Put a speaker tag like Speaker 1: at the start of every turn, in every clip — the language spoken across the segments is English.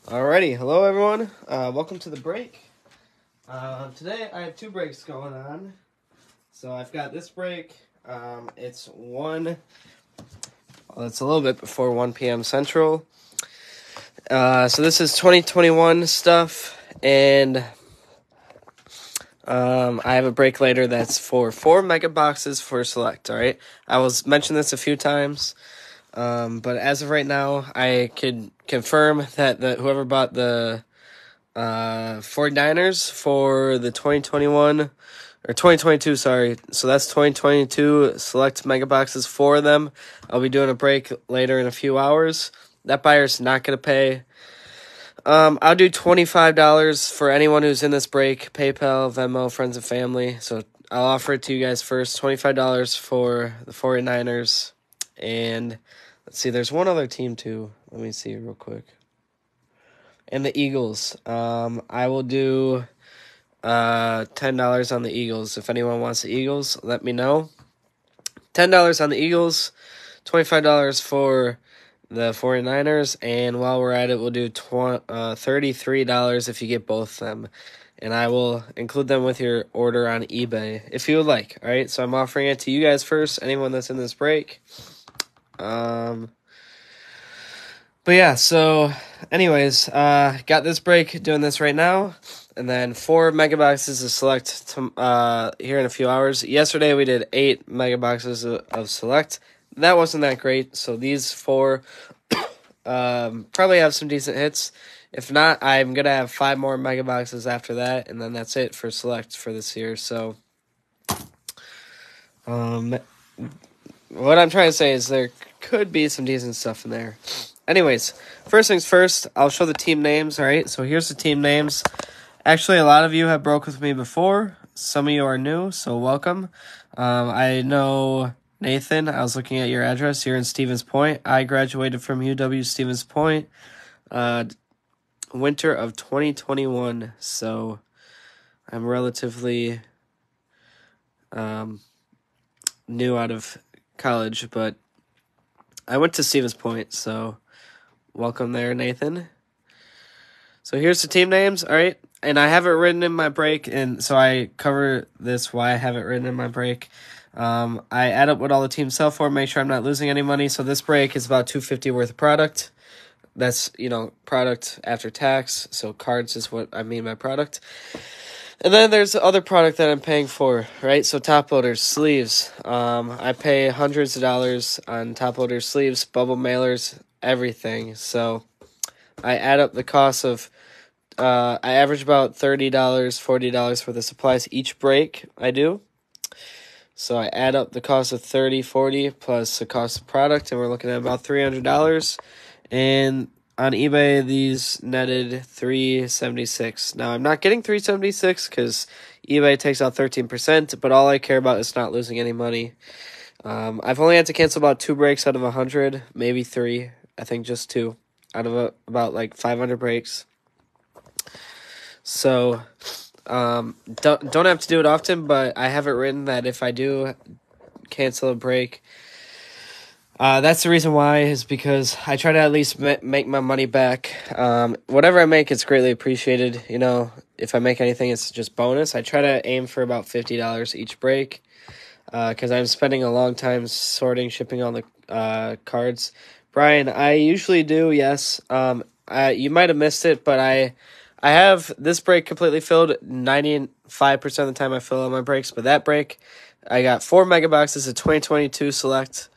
Speaker 1: Alrighty, hello everyone. Welcome to the break. Today I have two breaks going on. So I've got this break. It's a little bit before 1 p.m. Central. So this is 2021 stuff, and I have a break later that's for 4 mega boxes for Select. All right, I will mention this a few times. But as of right now, I could confirm that whoever bought the 49ers for the 2021 or 2022, sorry. So that's 2022 Select mega boxes for them. I'll be doing a break later in a few hours. That buyer's not going to pay. I'll do $25 for anyone who's in this break. PayPal, Venmo, friends and family. So I'll offer it to you guys first. $25 for the 49ers. And let's see, there's one other team too. Let me see real quick. And the Eagles. I will do $10 on the Eagles. If anyone wants the Eagles, let me know. $10 on the Eagles, $25 for the 49ers, and while we're at it, we'll do $33 if you get both of them. And I will include them with your order on eBay if you would like. All right, so I'm offering it to you guys first, anyone that's in this break. But yeah, so anyways, got this break, doing this right now, and then 4 mega boxes to Select here in a few hours. Yesterday we did 8 mega boxes of Select. That wasn't that great, so these 4 probably have some decent hits. If not, I'm going to have 5 more mega boxes after that, and then that's it for Select for this year. So what I'm trying to say is there could be some decent stuff in there. Anyways, first things first, I'll show the team names, all right? So here's the team names. Actually, a lot of you have broke with me before. Some of you are new, so welcome. I know Nathan. I was looking at your address. You're in Stevens Point. I graduated from UW Stevens Point winter of 2021, so I'm relatively new out of college, but I went to Stevens Point, so welcome there, Nathan. So here's the team names, all right? And I have it written in my break, and so I cover this why I have it written in my break. I add up what all the teams sell for, make sure I'm not losing any money. So this break is about $250 worth of product. That's, product after tax. So cards is what I mean by product. And then there's the other product that I'm paying for, right? So top loaders, sleeves. I pay hundreds of dollars on top loaders, sleeves, bubble mailers, everything. So I add up the cost of, I average about $30, $40 for the supplies each break I do. So I add up the cost of $30, $40 plus the cost of product, and we're looking at about $300. And on eBay, these netted $376. Now, I'm not getting $376 because eBay takes out 13%, but all I care about is not losing any money. I've only had to cancel about 2 breaks out of 100, maybe 3. I think just 2 out of about like 500 breaks. So don't have to do it often, but I have it written that if I do cancel a break, that's the reason why, is because I try to at least make my money back. Whatever I make, it's greatly appreciated. If I make anything, it's just bonus. I try to aim for about $50 each break, because I'm spending a long time sorting, shipping all the cards. Brian, I usually do, yes. You might have missed it, but I have this break completely filled. 95% of the time I fill out my breaks, but that break, I got 4 mega boxes of 2022 Select.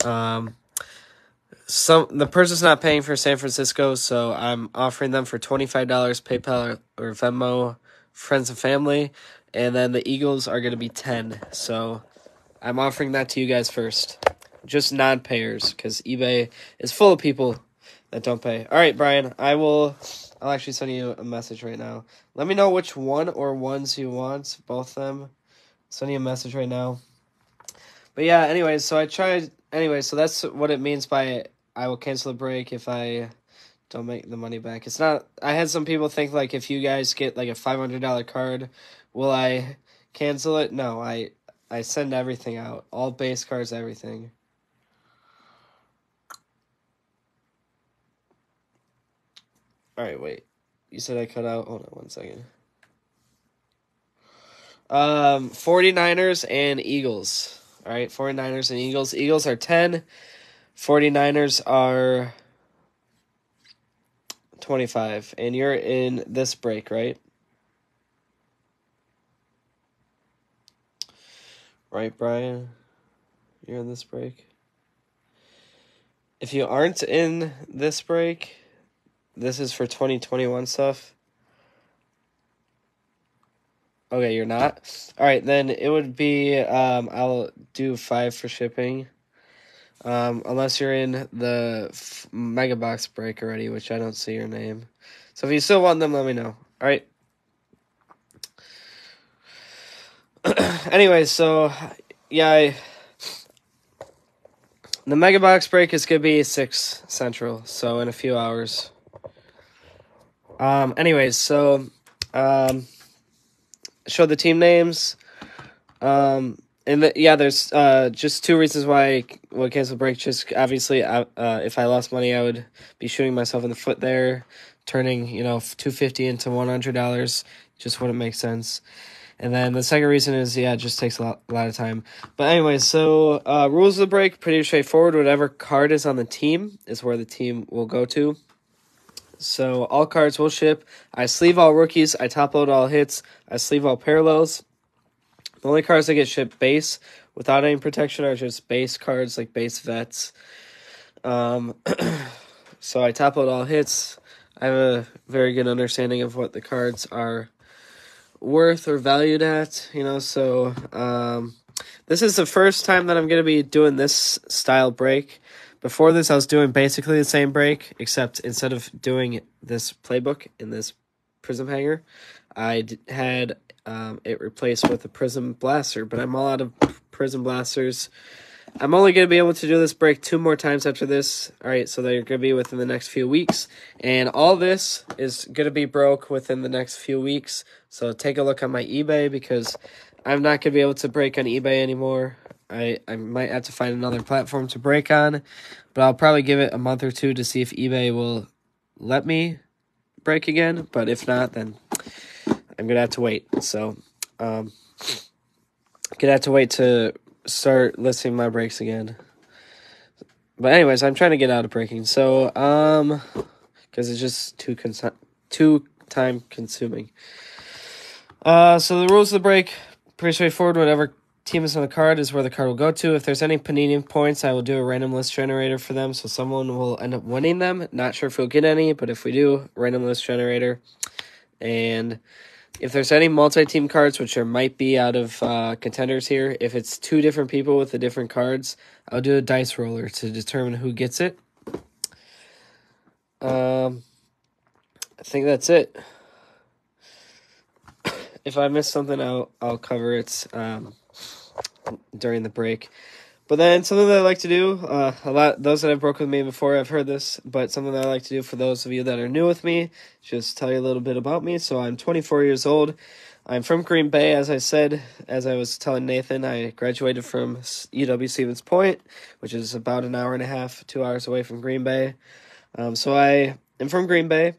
Speaker 1: The person's not paying for San Francisco, so I'm offering them for $25 PayPal or Venmo, friends and family, and then the Eagles are going to be $10. So I'm offering that to you guys first, just non-payers, because eBay is full of people that don't pay. All right, Brian, I'll actually send you a message right now. Let me know which one or ones you want, both of them. Send you a message right now. But yeah, anyways, so so that's what it means by I will cancel a break if I don't make the money back. It's not, I had some people think like if you guys get like a $500 card, will I cancel it? No, I send everything out. All base cards, everything. All right, wait. You said I cut out. Hold on 1 second. 49ers and Eagles. All right, 49ers and Eagles. Eagles are 10. 49ers are 25. And you're in this break, right? Right, Brian? You're in this break? If you aren't in this break, this is for 2021 stuff. Okay, you're not? All right, then it would be, I'll do 5 for shipping. Unless you're in the Mega Box break already, which I don't see your name. So if you still want them, let me know. All right. Anyway, so yeah, the Mega Box break is gonna be 6 Central, so in a few hours. Anyways, so show the team names. And there's just 2 reasons why I would cancel break. Just obviously, if I lost money, I would be shooting myself in the foot there, turning $250 into $100. Just wouldn't make sense. And then the second reason is it just takes a lot of time. But anyways, so rules of the break pretty straightforward. Whatever card is on the team is where the team will go to. So all cards will ship. I sleeve all rookies. I top load all hits. I sleeve all parallels. The only cards that get shipped base without any protection are just base cards, like base vets. So I top load all hits. I have a very good understanding of what the cards are worth or valued at, so this is the first time that I'm going to be doing this style break. Before this, I was doing basically the same break, except instead of doing this playbook in this prism hanger, I had it replaced with a prism blaster, but I'm all out of prism blasters. I'm only going to be able to do this break 2 more times after this. All right, so they're going to be within the next few weeks. And all this is going to be broke within the next few weeks. So take a look on my eBay because I'm not going to be able to break on eBay anymore. I might have to find another platform to break on. But I'll probably give it a month or 2 to see if eBay will let me break again. But if not, then I'm going to have to wait. So I'm going to have to wait to start listing my breaks again. But anyways, I'm trying to get out of breaking. So, because it's just too time consuming. So the rules of the break, pretty straightforward. Whatever team is on the card is where the card will go to. If there's any Panini points, I will do a random list generator for them. So someone will end up winning them. Not sure if we'll get any, but if we do, random list generator. And if there's any multi-team cards, which there might be out of contenders here, if it's 2 different people with the different cards, I'll do a dice roller to determine who gets it. I think that's it. If I miss something, I'll cover it during the break. But then something that I like to do, those that have broken with me before, I've heard this, but something that I like to do for those of you that are new with me, just tell you a little bit about me. So I'm 24 years old. I'm from Green Bay, as I said, as I was telling Nathan. I graduated from UW-Stevens Point, which is about an hour and a half, 2 hours away from Green Bay. So I am from Green Bay.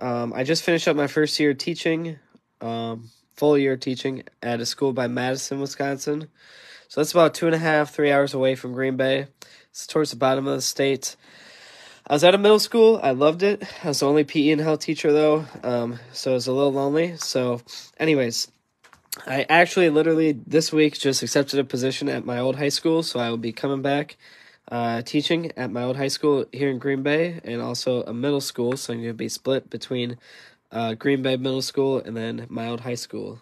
Speaker 1: I just finished up my first year teaching, full year teaching at a school by Madison, Wisconsin. So that's about 2.5, 3 hours away from Green Bay. It's towards the bottom of the state. I was at a middle school. I loved it. I was the only PE and health teacher, though, so it was a little lonely. So anyways, I actually literally this week just accepted a position at my old high school, so I will be coming back teaching at my old high school here in Green Bay and also a middle school, so I'm going to be split between Green Bay Middle School and then my old high school.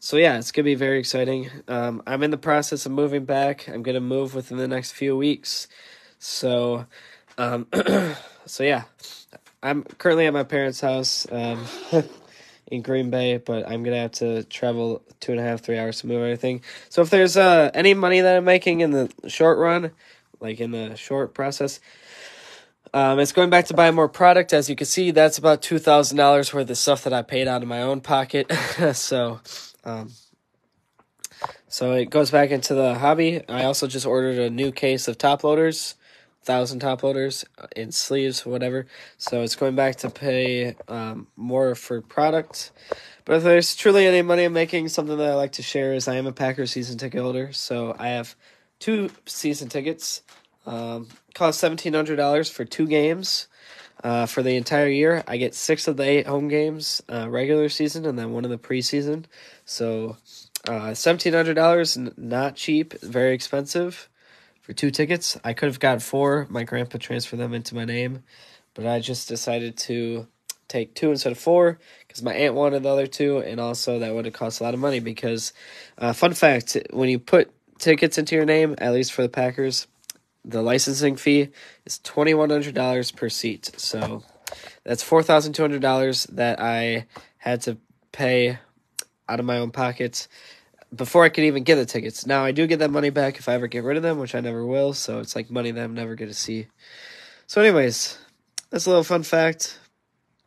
Speaker 1: So yeah, it's going to be very exciting. I'm in the process of moving back. I'm going to move within the next few weeks. So, so yeah, I'm currently at my parents' house, in Green Bay, but I'm going to have to travel 2.5, 3 hours to move everything. So if there's, any money that I'm making in the short run, like in the short process, it's going back to buy more product. As you can see, that's about $2,000 worth of stuff that I paid out of my own pocket. So it goes back into the hobby. I also just ordered a new case of top loaders. 1,000 top loaders in sleeves, whatever. So it's going back to pay more for product. But if there's truly any money I'm making, something that I like to share is I am a Packers season ticket holder. So I have 2 season tickets. Cost $1,700 for 2 games. For the entire year, I get 6 of the 8 home games, regular season, and then 1 of the preseason. So, $1,700, not cheap, very expensive for 2 tickets. I could have got 4. My grandpa transferred them into my name, but I just decided to take 2 instead of 4 because my aunt wanted the other 2, and also that would have cost a lot of money because, fun fact, when you put tickets into your name, at least for the Packers, the licensing fee is $2,100 per seat. So that's $4,200 that I had to pay out of my own pocket before I could even get the tickets. Now, I do get that money back if I ever get rid of them, which I never will. So it's like money that I'm never going to see. So anyways, that's a little fun fact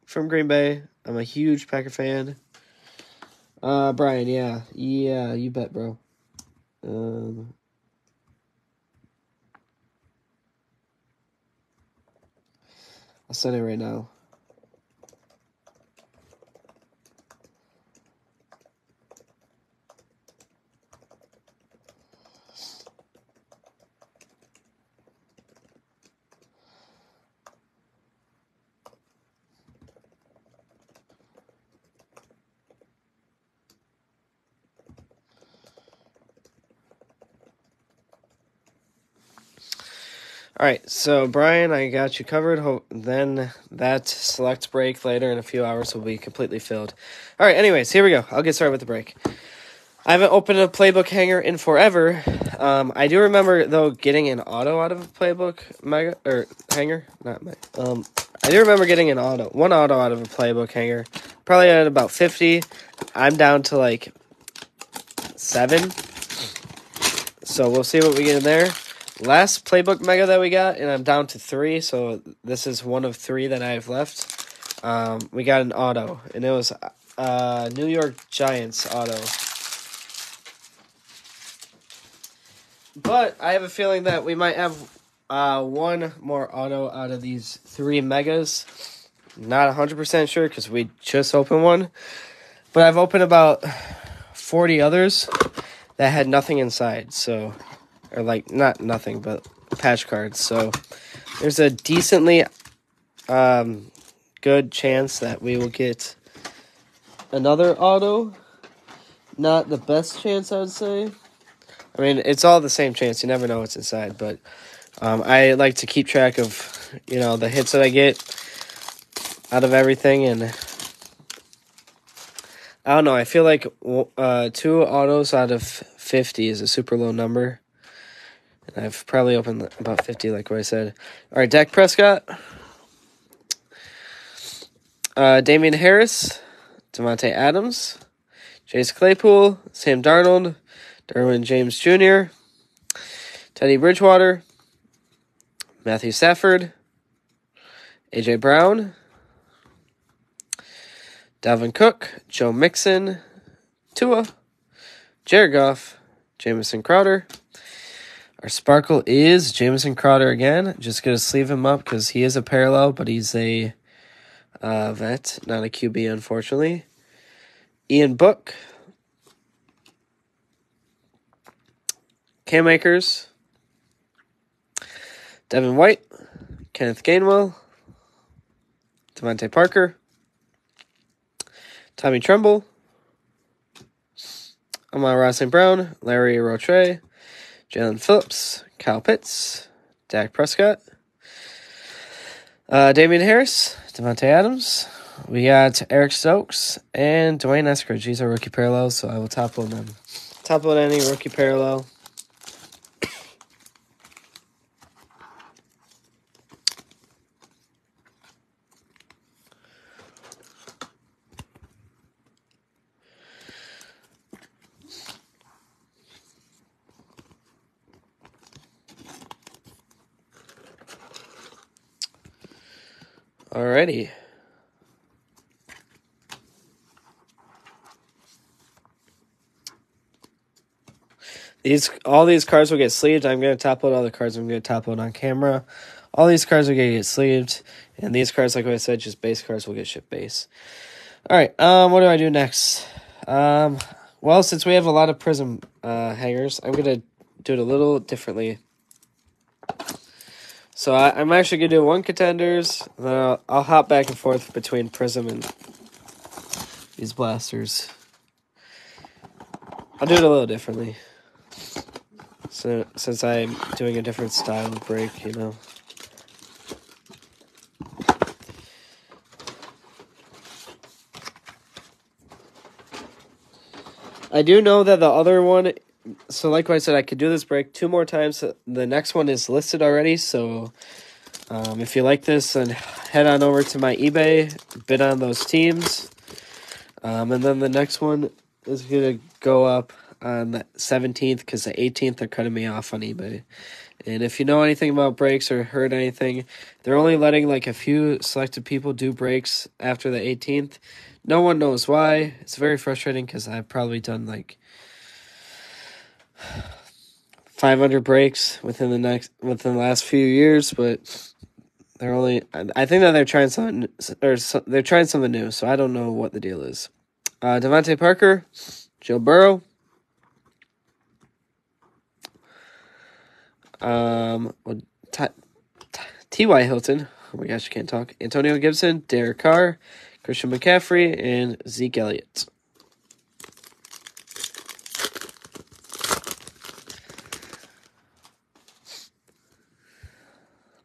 Speaker 1: from Green Bay. I'm a huge Packer fan. Brian, yeah, you bet, bro. I'll send it right now. All right, so Brian, I got you covered. Then that select break later in a few hours will be completely filled. All right, anyways, here we go. I'll get started with the break. I haven't opened a playbook hanger in forever. I do remember, though, getting an auto out of a playbook hanger. I do remember getting one auto out of a playbook hanger. Probably at about 50. I'm down to like 7. So we'll see what we get in there. Last playbook mega that we got, and I'm down to 3, so this is one of 3 that I have left. We got an auto, and it was New York Giants auto. But I have a feeling that we might have one more auto out of these 3 megas. Not 100% sure because we just opened one. But I've opened about 40 others that had nothing inside, so... Or, like, not nothing, but patch cards. So, there's a decently good chance that we will get another auto. Not the best chance, I would say. I mean, it's all the same chance. You never know what's inside. But I like to keep track of, the hits that I get out of everything. And I don't know. I feel like 2 autos out of 50 is a super low number. And I've probably opened about 50, like what I said. All right, Dak Prescott. Damian Harris. Davante Adams. Chase Claypool. Sam Darnold. Derwin James Jr. Teddy Bridgewater. Matthew Stafford. A.J. Brown. Dalvin Cook. Joe Mixon. Tua. Jared Goff. Jamison Crowder. Our sparkle is Jamison Crowder again. Just going to sleeve him up because he is a parallel, but he's a vet, not a QB, unfortunately. Ian Book. Cam Akers. Devin White. Kenneth Gainwell. Devontae Parker. Tommy Tremble. Amon-Ra St. Brown. Larry Rotre. Jalen Phillips, Kyle Pitts, Dak Prescott, Damian Harris, Davante Adams. We got Eric Stokes and Dwayne Eskridge. These are rookie parallels, so I will top load them. Top load any rookie parallel. Alrighty. All these cards will get sleeved. I'm going to top load all the cards. I'm going to top load on camera. All these cards are going to get sleeved. And these cards, like I said, just base cards will get shipped base. All right, what do I do next? Well, since we have a lot of Prism hangers, I'm going to do it a little differently. So I'm actually going to do one Contenders, and then I'll hop back and forth between Prism and these blasters. I'll do it a little differently. So since I'm doing a different style of break, you know. I do know that the other one, so like I said, I could do this break 2 more times. The next one is listed already, so if you like this, then head on over to my eBay, bid on those teams. And then the next one is going to go up on the 17th, because the 18th they're cutting me off on eBay. And if you know anything about breaks or heard anything, they're only letting like a few selected people do breaks after the 18th. No one knows why. It's very frustrating because I've probably done like 500 breaks within the last few years, but they're only. I think that they're trying something, they're trying something new. So I don't know what the deal is. Devontae Parker, Joe Burrow. T.Y. Hilton. Oh my gosh, I can't talk. Antonio Gibson, Derek Carr, Christian McCaffrey, and Zeke Elliott.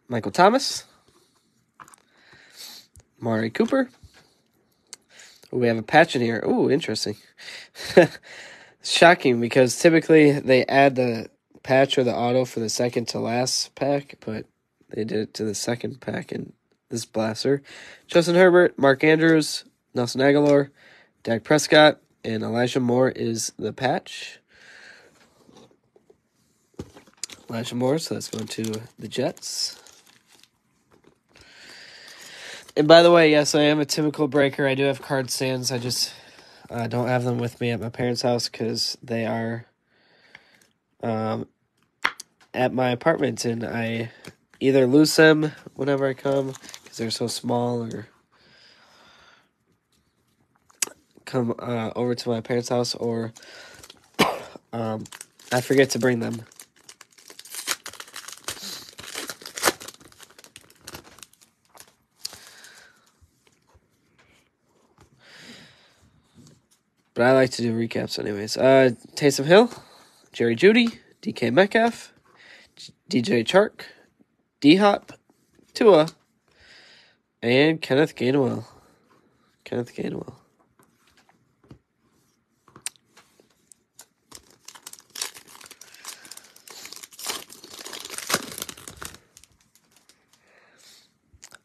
Speaker 1: Michael Thomas. Mari Cooper. Ooh, we have a patch in here. Ooh, interesting. Shocking, because typically they add the patch or the auto for the second to last pack, but they did it to the second pack in this blaster. Justin Herbert, Mark Andrews, Nelson Aguilar, Dak Prescott, and Elijah Moore is the patch. Elijah Moore, so that's going to the Jets. And by the way, yes, I am a typical breaker. I do have card stands. I just don't have them with me at my parents' house because they are at my apartment, and I either lose them whenever I come because they're so small, or come over to my parents' house, or I forget to bring them. But I like to do recaps anyways. Taysom Hill, Jerry Jeudy, DK Metcalf, DJ Chark, D-Hop, Tua, and Kenneth Gainwell.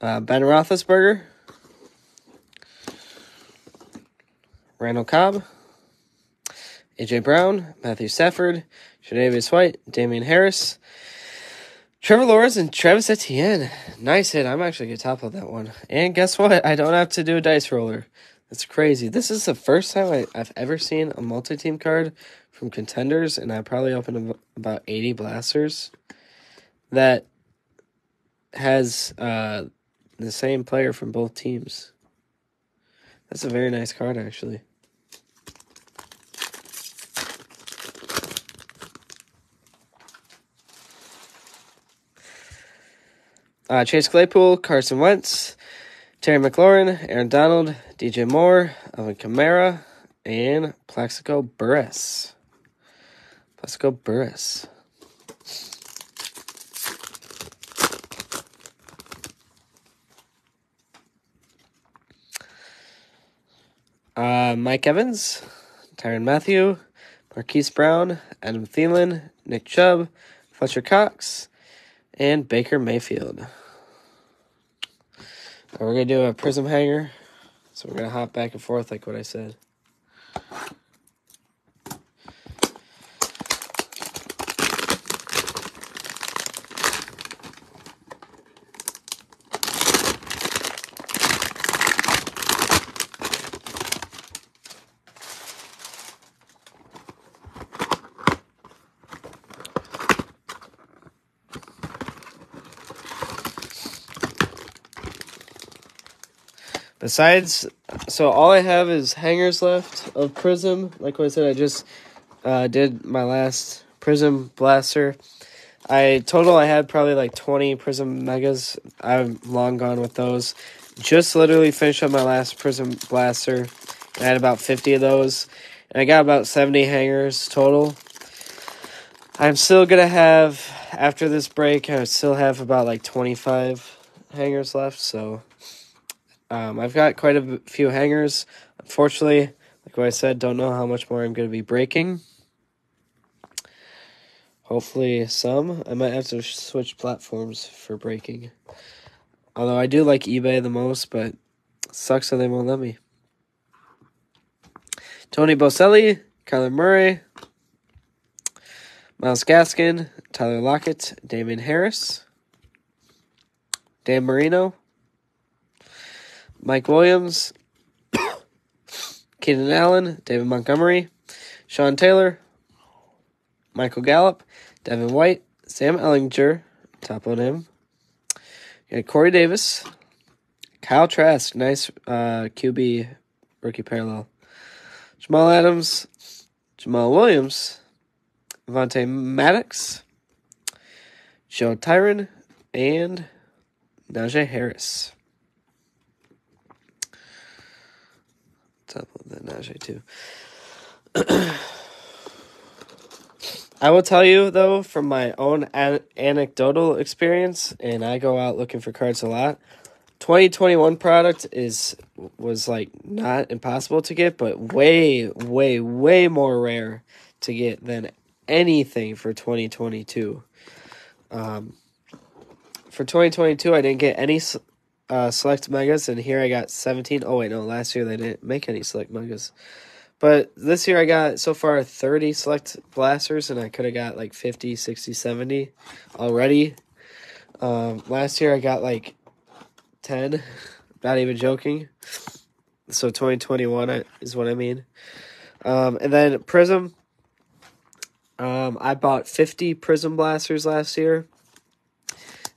Speaker 1: Ben Roethlisberger, Randall Cobb, A.J. Brown, Matthew Stafford, Tre'Davious White, Damian Harris, Trevor Lawrence, and Travis Etienne. Nice hit. I'm actually going to top load that one. And guess what? I don't have to do a dice roller. That's crazy. This is the first time I've ever seen a multi-team card from Contenders, and I probably opened about 80 blasters that has the same player from both teams. That's a very nice card, actually. Chase Claypool, Carson Wentz, Terry McLaurin, Aaron Donald, DJ Moore, Alvin Kamara, and Plaxico Burress. Mike Evans, Tyrann Mathieu, Marquise Brown, Adam Thielen, Nick Chubb, Fletcher Cox, and Baker Mayfield. We're going to do a Prism hanger, so we're going to hop back and forth like what I said. Besides, so all I have is hangers left of Prism. Like I said, I just did my last Prism Blaster. I had probably like 20 Prism Megas. I'm long gone with those. Just literally finished up my last Prism Blaster. I had about 50 of those. And I got about 70 hangers total. I'm still going to have, after this break, I still have about like 25 hangers left. So I've got quite a few hangers. Unfortunately, like I said, don't know how much more I'm going to be breaking. Hopefully some. I might have to switch platforms for breaking. Although I do like eBay the most, but it sucks that they won't let me. Tony Boselli, Kyler Murray, Myles Gaskin, Tyler Lockett, Damian Harris, Dan Marino, Mike Williams, Keenan Allen, David Montgomery, Sean Taylor, Michael Gallup, Devin White, Sam Ehlinger, top on him. Corey Davis, Kyle Trask, nice QB rookie parallel. Jamal Adams, Jamal Williams, Vontae Maddox, Joe Tyron, and Najee Harris. Top of the Najee too. I will tell you, though, from my own anecdotal experience, and I go out looking for cards a lot, 2021 product was like not impossible to get, but way, way, way more rare to get than anything for 2022. For 2022, I didn't get any select megas, and here I got 17. Oh, wait, no, last year they didn't make any select megas. But this year I got so far 30 select blasters, and I could have got like 50, 60, 70 already. Last year I got like 10, not even joking. So 2021 is what I mean. And then Prism, I bought 50 Prism blasters last year.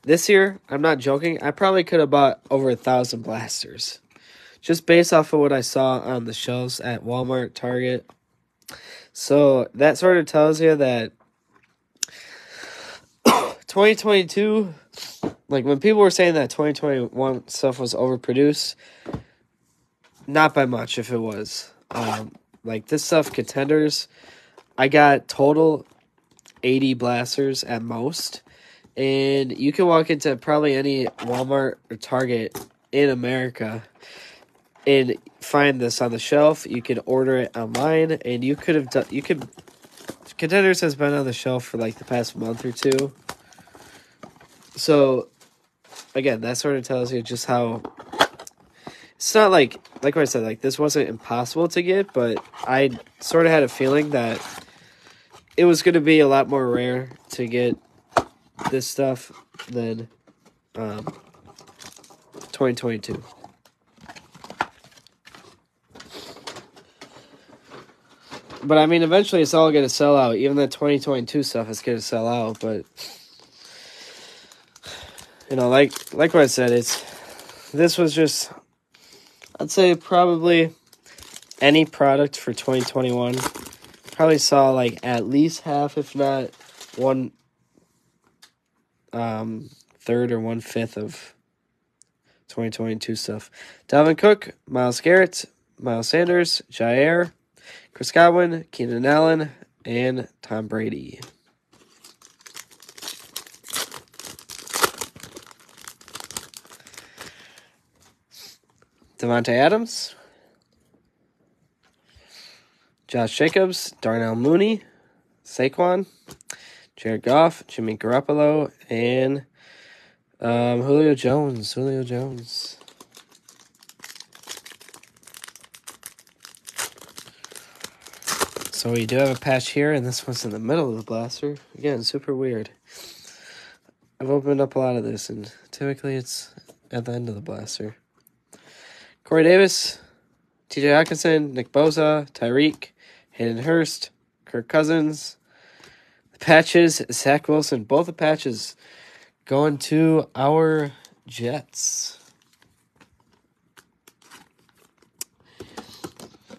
Speaker 1: This year, I'm not joking, I probably could have bought over 1,000 blasters. Just based off of what I saw on the shelves at Walmart, Target. So that sort of tells you that 2022, like when people were saying that 2021 stuff was overproduced, not by much if it was. Like this stuff, Contenders, I got total 80 blasters at most. And you can walk into probably any Walmart or Target in America and find this on the shelf. You can order it online, and you could have done. Contenders has been on the shelf for like the past month or two. So, again, that sort of tells you just how. It's not like I said, like this wasn't impossible to get, but I sort of had a feeling that it was going to be a lot more rare to get this stuff than 2022. But I mean, eventually it's all going to sell out. Even the 2022 stuff is going to sell out. But you know, like what I said, this was just, I'd say probably any product for 2021 probably saw like at least half, if not one third or 1/5 of 2022 stuff. Dalvin Cook, Myles Garrett, Miles Sanders, Jair, Chris Godwin, Keenan Allen, and Tom Brady. Devontae Adams, Josh Jacobs, Darnell Mooney, Saquon, Jared Goff, Jimmy Garoppolo, and Julio Jones. So we do have a patch here, and this one's in the middle of the blaster. Again, super weird. I've opened up a lot of this, and typically it's at the end of the blaster. Corey Davis, TJ Hockenson, Nick Bosa, Tyreek, Hayden Hurst, Kirk Cousins. The patches, Zach Wilson. Both the patches going to our Jets.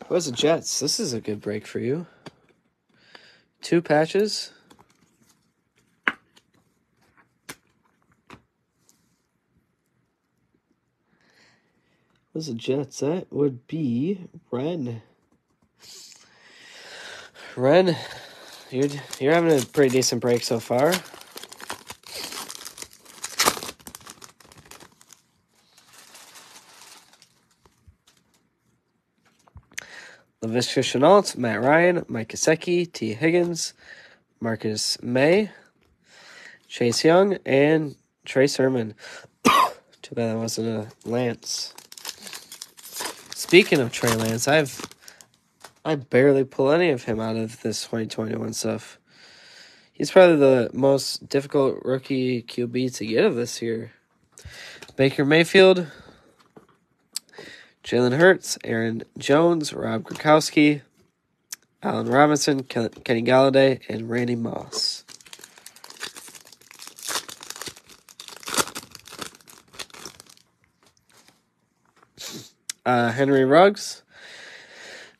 Speaker 1: Where's the Jets? This is a good break for you. 2 patches. Where's the Jets? That would be Ren. Ren, you're having a pretty decent break so far. Laviska Shenault, Matt Ryan, Mike Gesicki, T. Higgins, Marcus May, Chase Young, and Trey Sermon. Too bad that wasn't a Lance. Speaking of Trey Lance, I barely pull any of him out of this 2021 stuff. He's probably the most difficult rookie QB to get of this year. Baker Mayfield, Jalen Hurts, Aaron Jones, Rob Gronkowski, Allen Robinson, Kenny Galladay, and Randy Moss. Henry Ruggs,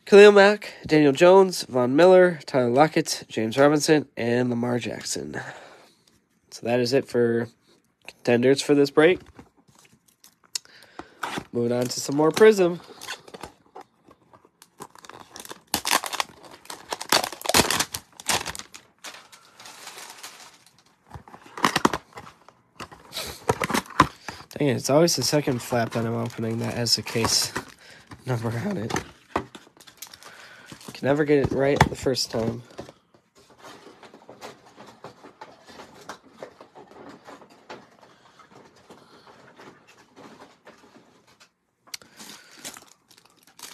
Speaker 1: Khalil Mack, Daniel Jones, Von Miller, Tyler Lockett, James Robinson, and Lamar Jackson. So that is it for contenders for this break. Moving on to some more Prism. Dang it, it's always the second flap that I'm opening that has the case number on it. Can never get it right the first time.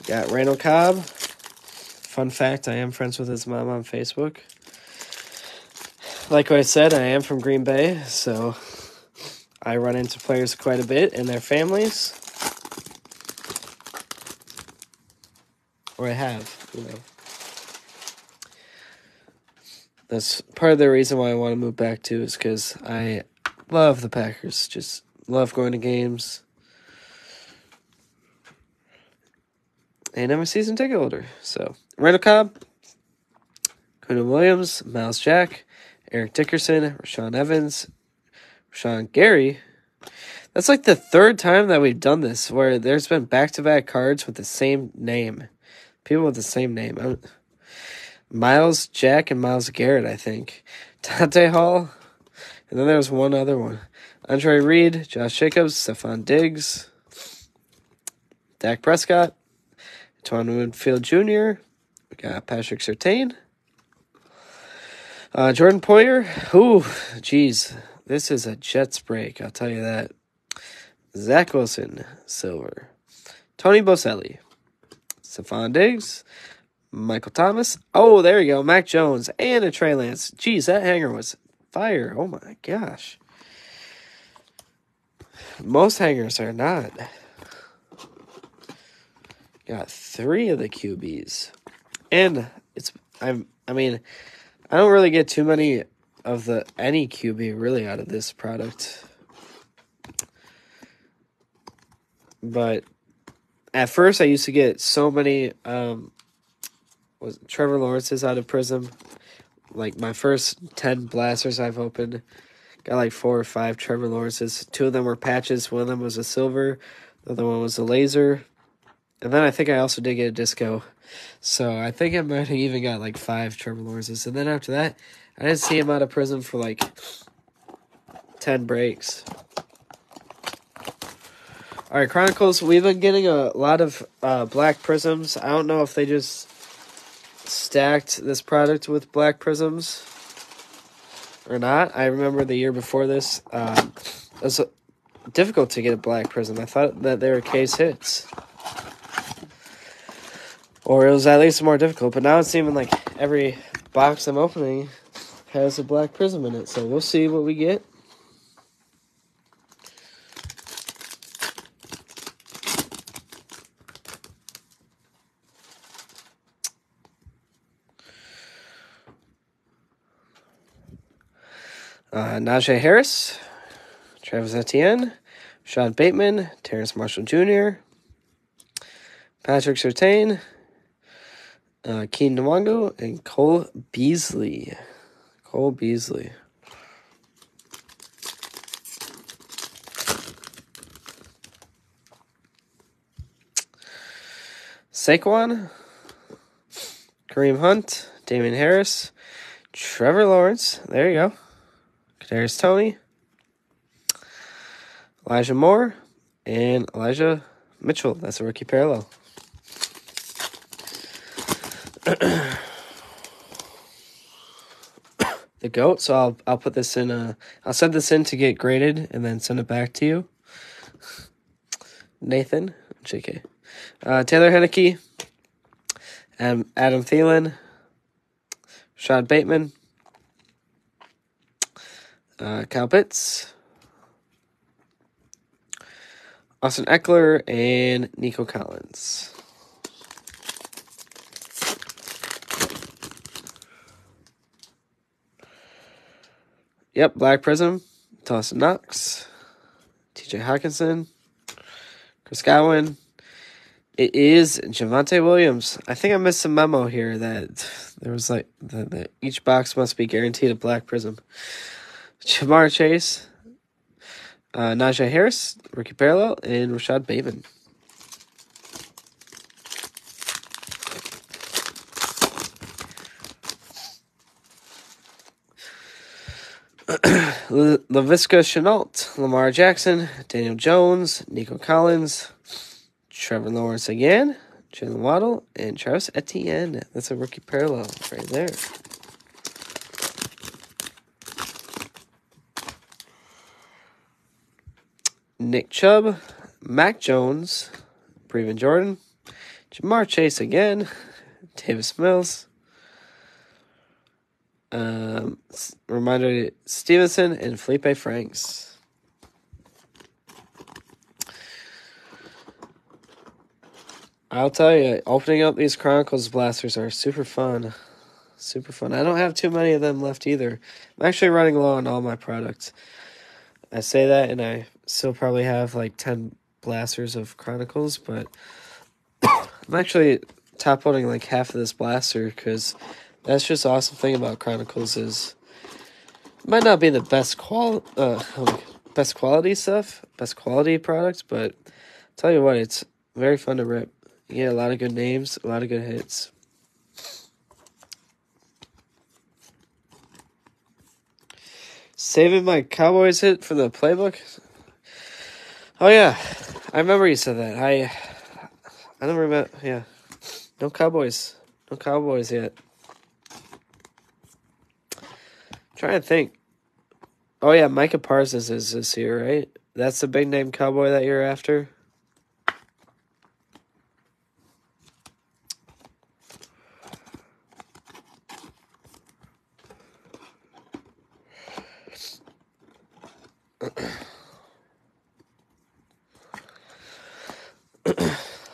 Speaker 1: Got Randall Cobb. Fun fact, I am friends with his mom on Facebook. Like I said, I am from Green Bay, so I run into players quite a bit and their families. Or I have, you know. That's part of the reason why I want to move back too, is because I love the Packers. Just love going to games. And I'm a season ticket holder. So, Randall Cobb, Quinn Williams, Miles Jack, Eric Dickerson, Rashaan Evans, Rashawn Gary. That's like the third time that we've done this, where there's been back-to-back cards with the same name. People with the same name. Miles Jack and Miles Garrett, I think. Dante Hall. And then there was one other one. Andre Reed, Josh Jacobs, Stephon Diggs, Dak Prescott, Antoine Winfield Jr., we got Patrick Surtain, Jordan Poyer. Ooh, geez. This is a Jets break, I'll tell you that. Zach Wilson, silver. Tony Boselli, Stephon Diggs, Michael Thomas. Oh, there you go. Mac Jones and a Trey Lance. Geez, that hanger was fire. Oh, my gosh. Most hangers are not. Got 3 of the QBs. And I don't really get too many of any QB really out of this product. But at first I used to get so many Trevor Lawrence's out of Prism. Like my first 10 blasters I've opened, got like 4 or 5 Trevor Lawrence's. 2 of them were patches, one of them was a silver, the other one was a laser. And then I think I also did get a disco. So I think I might have even got like 5 Trevor Lawrence's. And then after that, I didn't see him out of Prism for like 10 breaks. All right, Chronicles, we've been getting a lot of black prisms. I don't know if they just stacked this product with black prisms or not. I remember the year before this, it was difficult to get a black prism. I thought that they were case hits. Or it was at least more difficult. But now it's even like every box I'm opening has a black prism in it. So we'll see what we get. Najee Harris, Travis Etienne, Sean Bateman, Terrence Marshall Jr., Patrick Surtain, Keen Nwangu, and Cole Beasley. Cole Beasley. Saquon, Kareem Hunt, Damian Harris, Trevor Lawrence. There you go. Kadarius Toney, Elijah Moore, and Elijah Mitchell. That's a rookie parallel. The GOAT. So I'll put this in. I'll send this in to get graded and then send it back to you. Nathan, JK, Taylor Henneke, Adam Thielen, Rashad Bateman, Kyle Pitts, Austin Eckler, and Nico Collins. Yep, Black Prism, Dawson Knox, TJ Hawkinson, Chris Godwin. It is Javonte Williams. I think I missed a memo here that there was like that each box must be guaranteed a Black Prism. Jamar Chase, Najee Harris, rookie parallel, and Rashad Bateman. LaVisca Chenault, Lamar Jackson, Daniel Jones, Nico Collins, Trevor Lawrence again, Jalen Waddle, and Travis Etienne. That's a rookie parallel right there. Nick Chubb, Mac Jones, Brevin Jordan, Jamar Chase again, Davis Mills. Reminder, Stevenson and Felipe Franks. I'll tell you, opening up these Chronicles blasters are super fun. Super fun. I don't have too many of them left either. I'm actually running low on all my products. I say that, and I still probably have like 10 blasters of Chronicles, but I'm actually top loading like half of this blaster because that's just the awesome thing about Chronicles is it might not be the best quality stuff, best quality products, but I'll tell you what, it's very fun to rip. You get a lot of good names, a lot of good hits. Saving my Cowboys hit for the playbook? Oh yeah, I remember you said that. I don't remember. Yeah, no Cowboys yet. Trying to think. Oh yeah, Micah Parsons is this year, right? That's the big name Cowboy that you're after.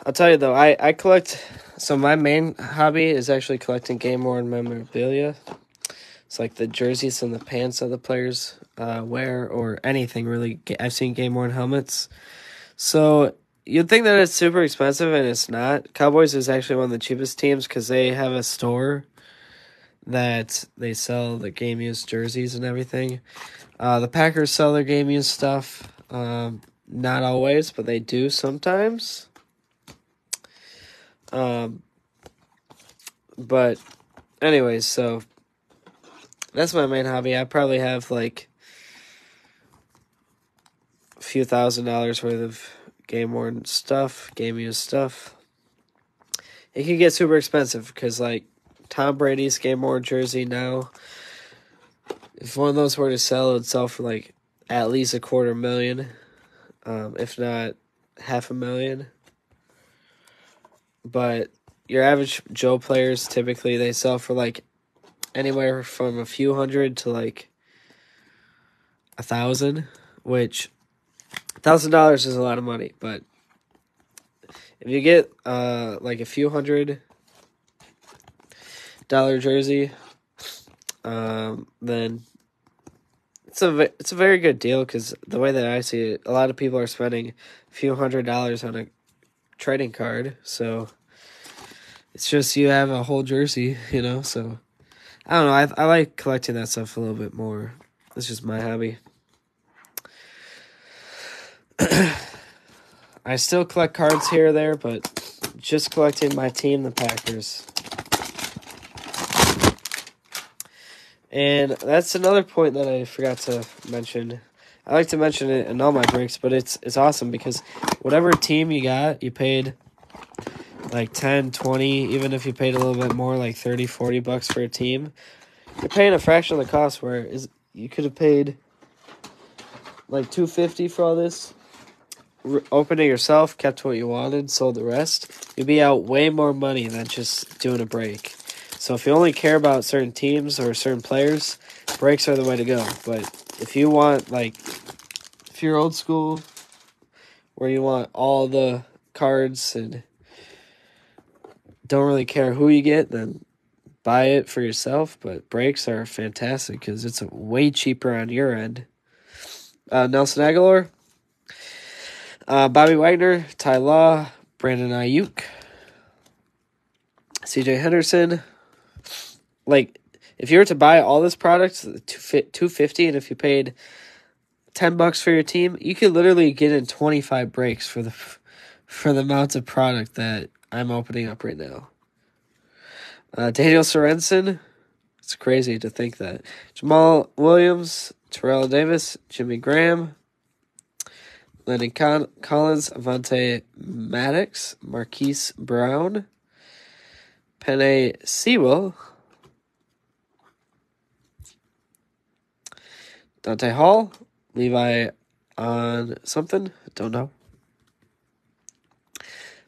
Speaker 1: I'll tell you though, I collect. So my main hobby is actually collecting game-worn memorabilia. It's like the jerseys and the pants that the players wear, or anything really. I've seen game-worn helmets. So you'd think that it's super expensive, and it's not. Cowboys is actually one of the cheapest teams because they have a store that they sell the game-used jerseys and everything. The Packers sell their game-used stuff. Not always, but they do sometimes. But anyways, so that's my main hobby. I probably have like a few $1,000s worth of game-worn stuff, game-used stuff. It can get super expensive because like Tom Brady's game-worn jersey now, if one of those were to sell, it would sell for like at least $250,000, if not $500,000. But your average Joe players, typically they sell for like anywhere from a few hundred to like $1,000, which $1,000 is a lot of money. But if you get like a few $100 jersey, then it's a very good deal because the way that I see it, a lot of people are spending a few $100s on a trading card. So It's just you have a whole jersey, you know, so I don't know. I like collecting that stuff a little bit more. It's just my hobby. I still collect cards here or there, but just collecting my team, the Packers. And that's another point that I forgot to mention. I like to mention it in all my breaks, but it's awesome because whatever team you got, you paid like 10, 20, even if you paid a little bit more, like 30, 40 bucks for a team, you're paying a fraction of the cost where you could have paid like $250 for all this. Opened it yourself, kept what you wanted, sold the rest. You'd be out way more money than just doing a break. So if you only care about certain teams or certain players, breaks are the way to go. But if you want, like, if you're old school, where you want all the cards and don't really care who you get, then buy it for yourself. But breaks are fantastic because it's way cheaper on your end. Nelson Aguilar, Bobby Wagner, Ty Law, Brandon Ayuk, C.J. Henderson. Like, if you were to buy all this product, $250, and if you paid $10 for your team, you could literally get in 25 breaks for the amount of product that I'm opening up right now. Daniel Sorensen, it's crazy to think that. Jamal Williams, Terrell Davis, Jimmy Graham, Landon Collins, Avante Maddox, Marquise Brown, Penei Sewell, Dante Hall, Levi on something, don't know.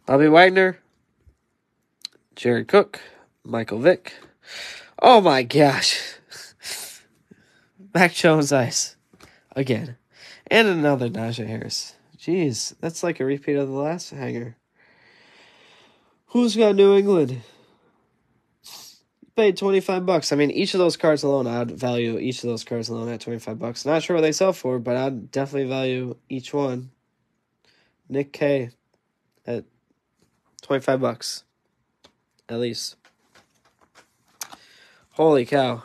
Speaker 1: Bobby Wagner, Jared Cook, Michael Vick. Oh my gosh. Mac Jones ice. Again. And another Najee Harris. Jeez, that's like a repeat of the last hanger. Who's got New England? Paid $25. I mean, each of those cards alone, I'd value each of those cards alone at $25. Not sure what they sell for, but I'd definitely value each one. Nick K at $25. At least. Holy cow.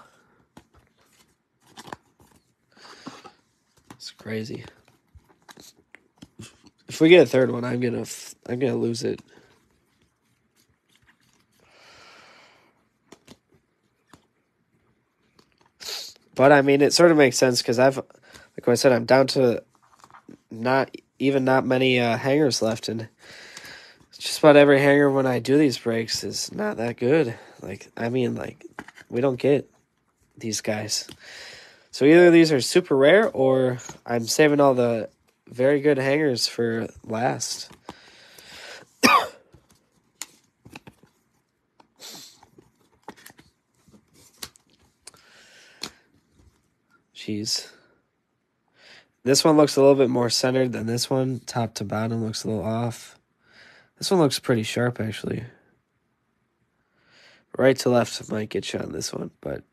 Speaker 1: It's crazy. If we get a third one, I'm gonna lose it. But I mean, it sort of makes sense because like I said, I'm down to not many hangers left, and just about every hanger when I do these breaks is not that good. Like, I mean, like, we don't get these guys. So either these are super rare or I'm saving all the very good hangers for last. Jeez. This one looks a little bit more centered than this one. Top to bottom looks a little off. This one looks pretty sharp, actually. Right to left might get you on this one, but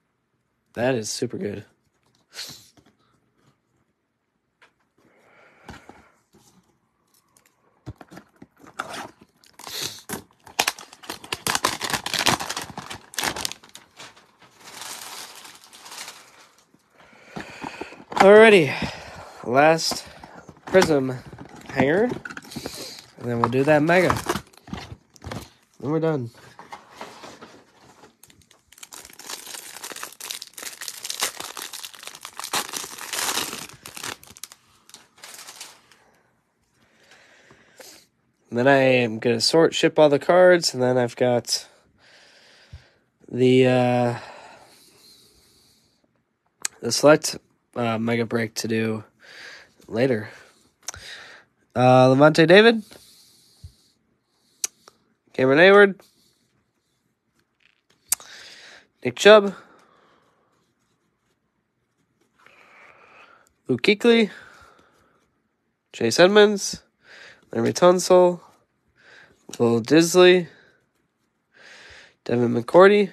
Speaker 1: that is super good. Alrighty, last prism hanger, and then we'll do that mega. Then we're done. And then I am going to ship all the cards, and then I've got the select mega break to do later. Levante David, Cameron Hayward, Nick Chubb, Luke Kuechly, Chase Edmonds, Larry Tunsil, Will Disley, Devin McCourty,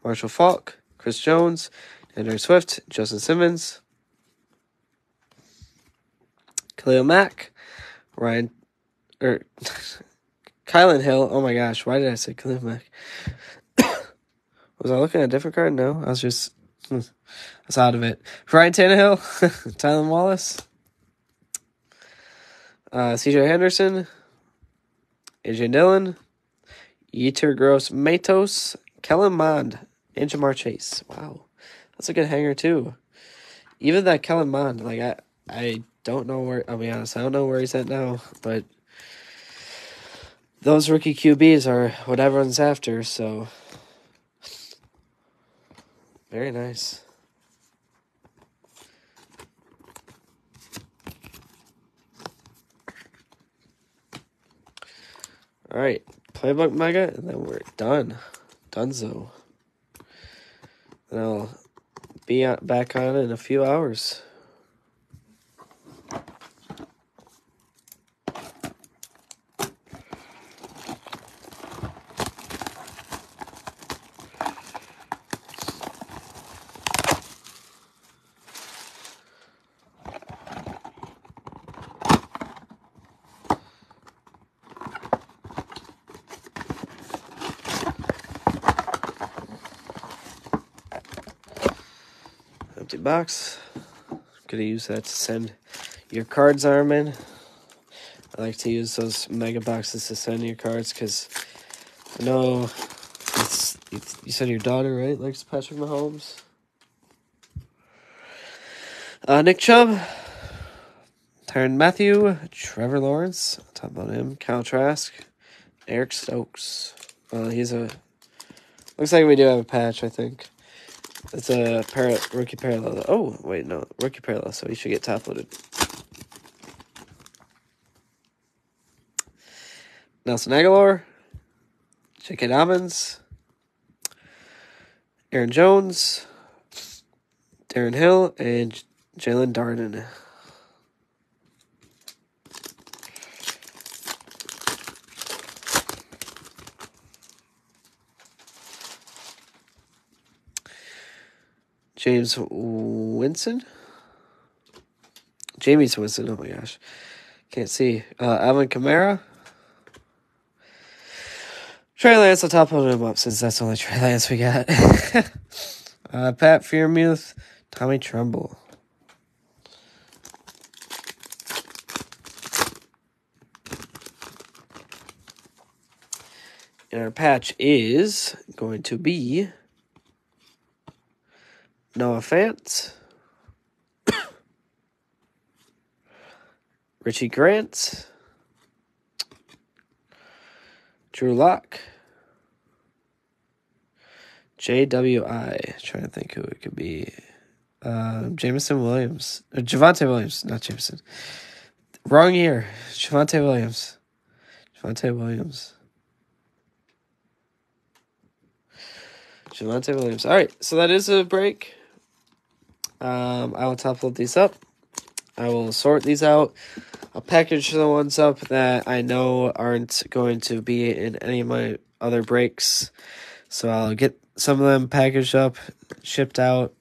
Speaker 1: Marshall Faulk, Chris Jones, Andrew Swift, Justin Simmons, Khalil Mack, Kylan Hill. Oh my gosh, why did I say Khalil Mack? Was I looking at a different card? No, I was just... I was out of it. Ryan Tannehill. Tylen Wallace. CJ Henderson. AJ Dillon. Yetur Gross Matos. Kellen Mond. And Jamar Chase. Wow. That's a good hanger, too. Even that Kellen Mond, like, I don't know where... I'll be honest, I don't know where he's at now, but... Those rookie QBs are what everyone's after, so... Very nice. All right, Playbook Mega, and then we're done. Dunzo. And I'll be back on in a few hours. Empty box. I'm going to use that to send your cards, Armin. I like to use those mega boxes to send your cards because I know you said your daughter, right, likes Patrick Mahomes. Nick Chubb. Tyrann Mathieu. Trevor Lawrence. Talk about him. Kyle Trask. Eric Stokes. He's a... Looks like we do have a patch, I think. It's a rookie parallel. Oh, wait, no. Rookie parallel, so he should get top-loaded. Nelson Aguilar. J.K. Dobbins. Aaron Jones. Darren Hill. And Jalen Darden. James Winston? Jameis Winston, oh my gosh. Can't see. Alvin Kamara. Trey Lance, I'll top load him up since that's the only Trey Lance we got. Pat Freiermuth. Tommy Tremble. And our patch is going to be Noah Fant, Richie Grant, Drew Lock, JWI. Trying to think who it could be. Jameson Williams. Javonte Williams, not Jameson. Wrong year. Javonte Williams. Javonte Williams. All right, so that is a break. I will top load these up. I will sort these out. I'll package the ones up that I know aren't going to be in any of my other breaks. So I'll get some of them packaged up, shipped out.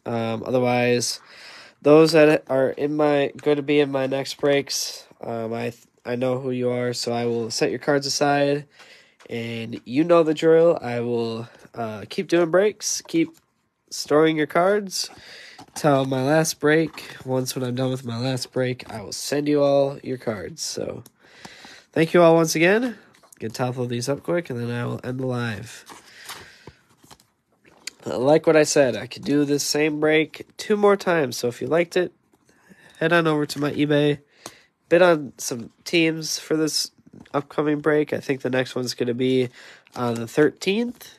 Speaker 1: Otherwise, those that are going to be in my next breaks, I know who you are, so I will set your cards aside. And you know the drill. I will keep doing breaks, keep storing your cards till my last break. Once when I'm done with my last break, I will send you all your cards. So thank you all once again. Get top load these up quick, and then I will end the live. Like what I said, I could do this same break 2 more times. So if you liked it, head on over to my eBay. Bid on some teams for this upcoming break. I think the next one's going to be on the 13th.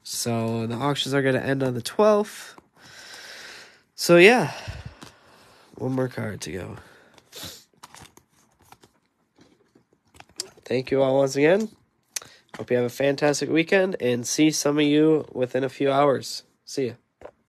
Speaker 1: So the auctions are going to end on the 12th. So yeah, 1 more card to go. Thank you all once again. Hope you have a fantastic weekend and see some of you within a few hours. See ya.